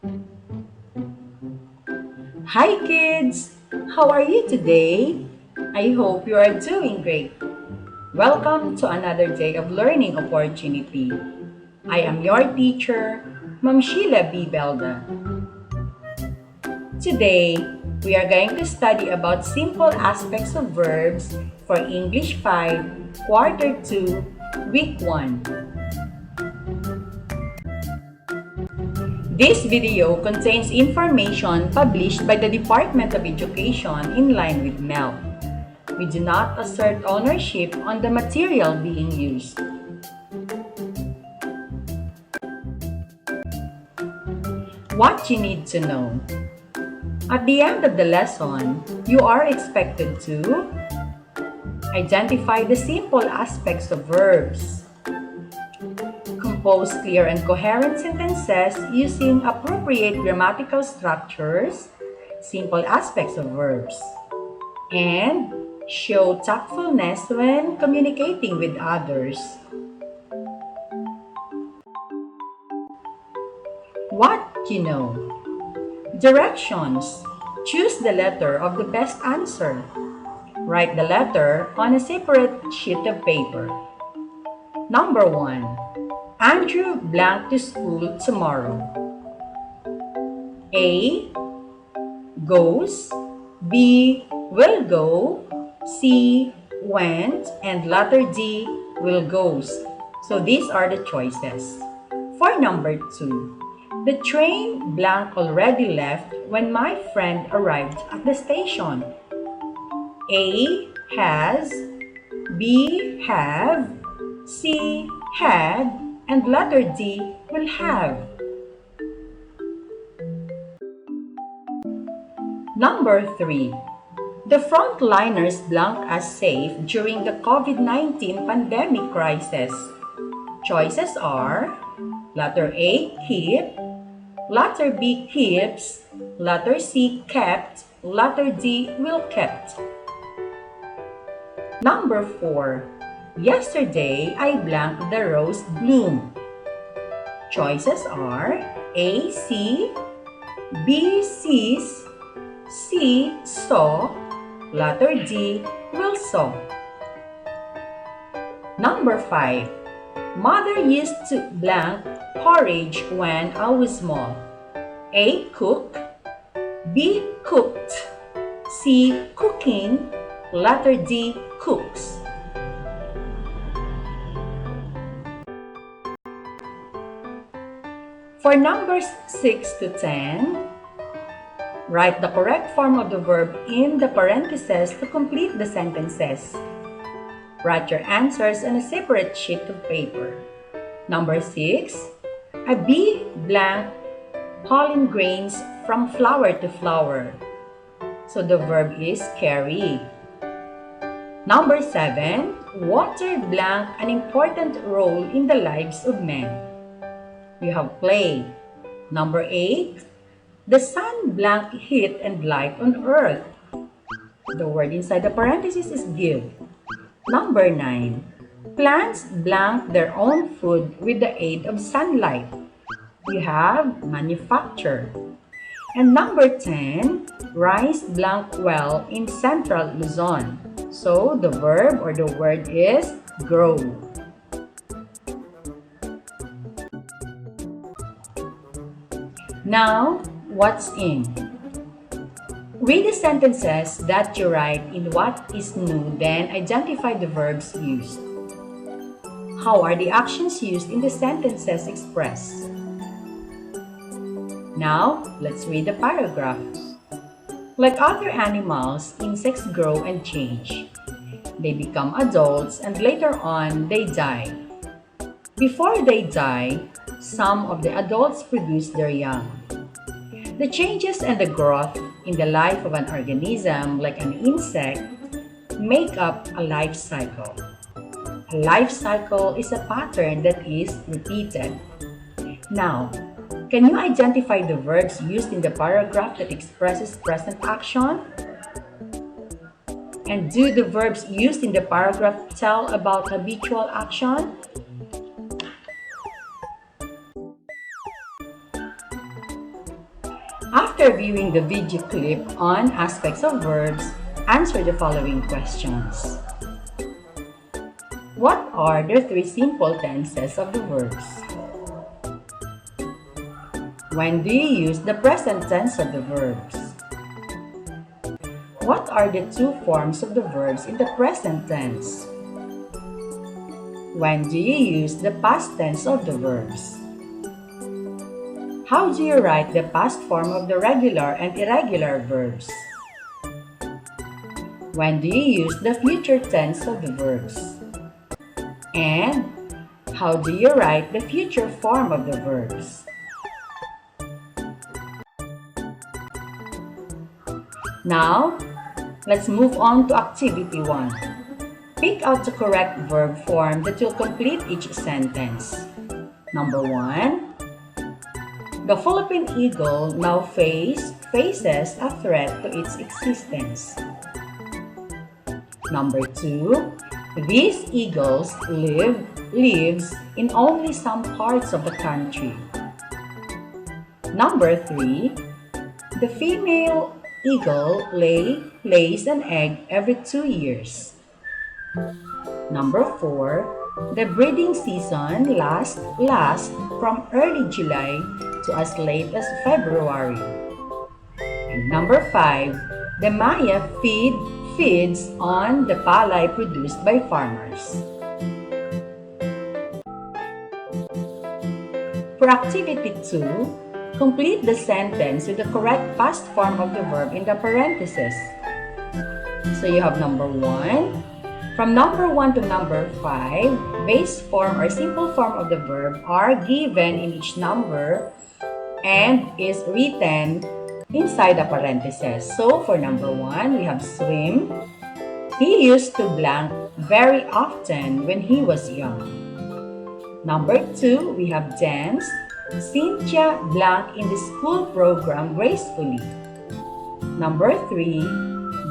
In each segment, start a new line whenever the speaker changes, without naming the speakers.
Hi kids! How are you today? I hope you are doing great. Welcome to another day of learning opportunity. I am your teacher, Ma'am Sheila B. Belda. Today, we are going to study about simple aspects of verbs for English 5, Quarter 2, Week 1. This video contains information published by the Department of Education in line with MELP. We do not assert ownership on the material being used. What you need to know. At the end of the lesson, you are expected to identify the simple aspects of verbs, compose clear and coherent sentences using appropriate grammatical structures, simple aspects of verbs, and show tactfulness when communicating with others. What you know. Directions. Choose the letter of the best answer. Write the letter on a separate sheet of paper. Number 1. Andrew blank to school tomorrow. A. Goes. B. Will go. C. Went. And letter D. Will goes. So these are the choices. For number 2. The train blank already left when my friend arrived at the station. A. Has. B. Have. C. Had. And letter D. Will have. Number 3. The frontliners blank as safe during the COVID-19 pandemic crisis. Choices are letter A. Keep. Letter B. Keeps. Letter C. Kept. Letter D. Will kept. Number 4. Yesterday, I blanked the rose bloom. Choices are A. See. B. Sees. C. Saw. Letter D. Will saw. Number 5. Mother used to blank porridge when I was small. A. Cook. B. Cooked. C. Cooking. Letter D. Cooks. For numbers 6 to 10, write the correct form of the verb in the parentheses to complete the sentences. Write your answers on a separate sheet of paper. Number 6. A bee blank pollen grains from flower to flower. So the verb is carry. Number 7. Water blank an important role in the lives of men. You have play. Number 8. The sun blank heat and light on earth. The word inside the parenthesis is give. Number 9. Plants blank their own food with the aid of sunlight. You have manufacture. And number 10. Rice blank well in central Luzon. So the verb or the word is grow. Now, what's in? Read the sentences that you write in what is new, then identify the verbs used. How are the actions used in the sentences expressed? Now, let's read the paragraphs. Like other animals, insects grow and change. They become adults and later on, they die. Before they die, some of the adults produce their young. The changes and the growth in the life of an organism, like an insect, make up a life cycle. A life cycle is a pattern that is repeated. Now, can you identify the verbs used in the paragraph that expresses present action? And do the verbs used in the paragraph tell about habitual action? After viewing the video clip on aspects of verbs, answer the following questions. What are the three simple tenses of the verbs? When do you use the present tense of the verbs? What are the two forms of the verbs in the present tense? When do you use the past tense of the verbs? How do you write the past form of the regular and irregular verbs? When do you use the future tense of the verbs? And how do you write the future form of the verbs? Now, let's move on to Activity 1. Pick out the correct verb form that will complete each sentence. Number 1. The Philippine eagle now faces a threat to its existence. Number 2. These eagles lives in only some parts of the country. Number 3. The female eagle lays an egg every 2 years. Number 4. The breeding season lasts from early July to as late as February. And number 5. The Maya feeds on the palay produced by farmers. For Activity 2, complete the sentence with the correct past form of the verb in the parentheses. So you have number 1. From number 1 to number 5, base form or simple form of the verb are given in each number and is written inside the parentheses. So for number 1, we have swim. He used to blank very often when he was young. Number 2, we have dance. Cynthia blank in the school program gracefully. Number 3,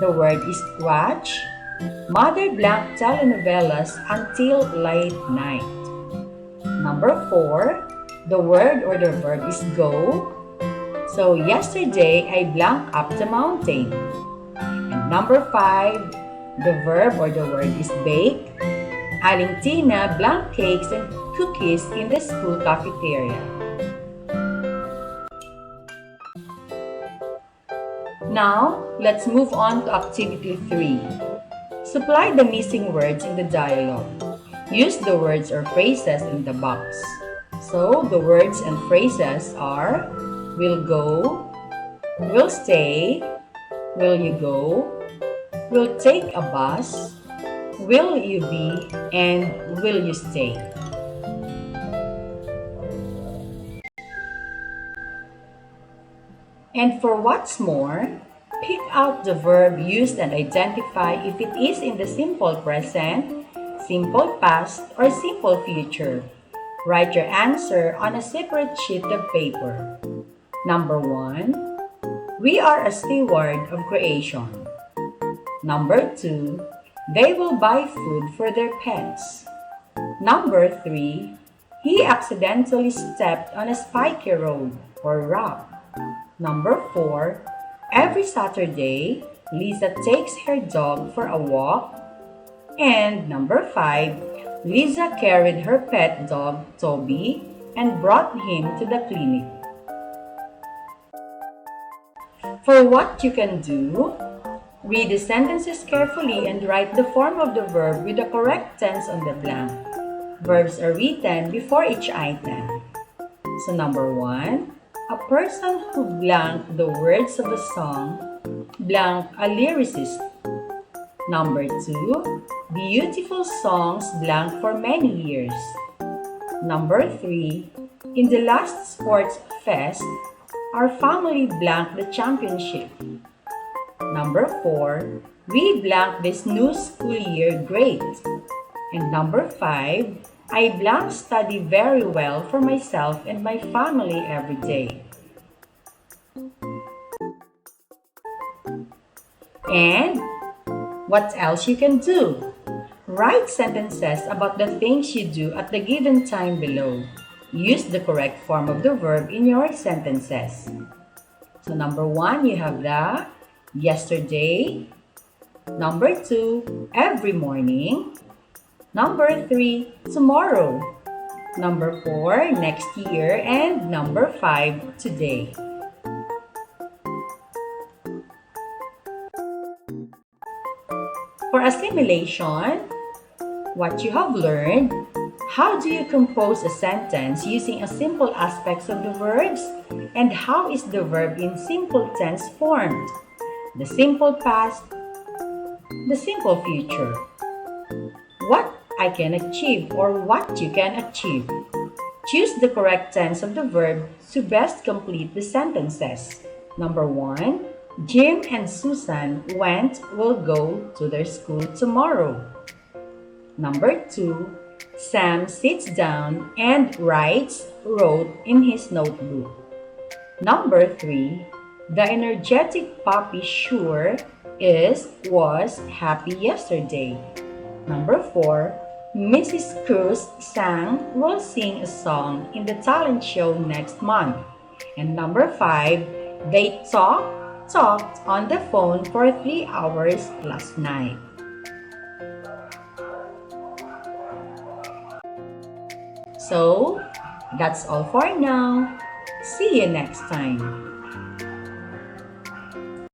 the word is watch. Mother blank telenovelas until late night. Number 4, the word or the verb is go. So yesterday I blank up the mountain. And number 5, the verb or the word is bake. Aling Tina blank cakes and cookies in the school cafeteria. Now, let's move on to Activity 3. Supply the missing words in the dialogue. Use the words or phrases in the box. So, the words and phrases are will go, will stay, will you go, will take a bus, will you be, and will you stay. And for what's more, pick out the verb used and identify if it is in the simple present, simple past, or simple future. Write your answer on a separate sheet of paper. Number 1, we are a steward of creation. Number 2, they will buy food for their pets. Number 3, he accidentally stepped on a spiky road or rock. Number 4, every Saturday, Lisa takes her dog for a walk. And number 5, Lisa carried her pet dog, Toby, and brought him to the clinic. For what you can do, read the sentences carefully and write the form of the verb with the correct tense on the blank. Verbs are written before each item. So number 1, a person who blanked the words of a song, blank a lyricist. Number 2, beautiful songs blank for many years. Number 3, in the last sports fest, our family blanked the championship. Number 4, we blanked this new school year great. And number 5, I blank study very well for myself and my family every day. And what else you can do? Write sentences about the things you do at the given time below. Use the correct form of the verb in your sentences. So number 1, you have the yesterday. Number 2, every morning. Number 3, tomorrow. Number 4, next year. And number 5, today. For assimilation, what you have learned, how do you compose a sentence using a simple aspects of the verbs? And how is the verb in simple tense formed? The simple past, the simple future. What I can achieve or what you can achieve. Choose the correct tense of the verb to best complete the sentences. Number 1, Jim and Susan will go to their school tomorrow. Number 2, Sam sits down and wrote in his notebook. Number 3, the energetic puppy sure was happy yesterday. Number 4, Mrs. Cruz will sing a song in the talent show next month. And number 5, they talked on the phone for 3 hours last night. So, that's all for now. See you next time.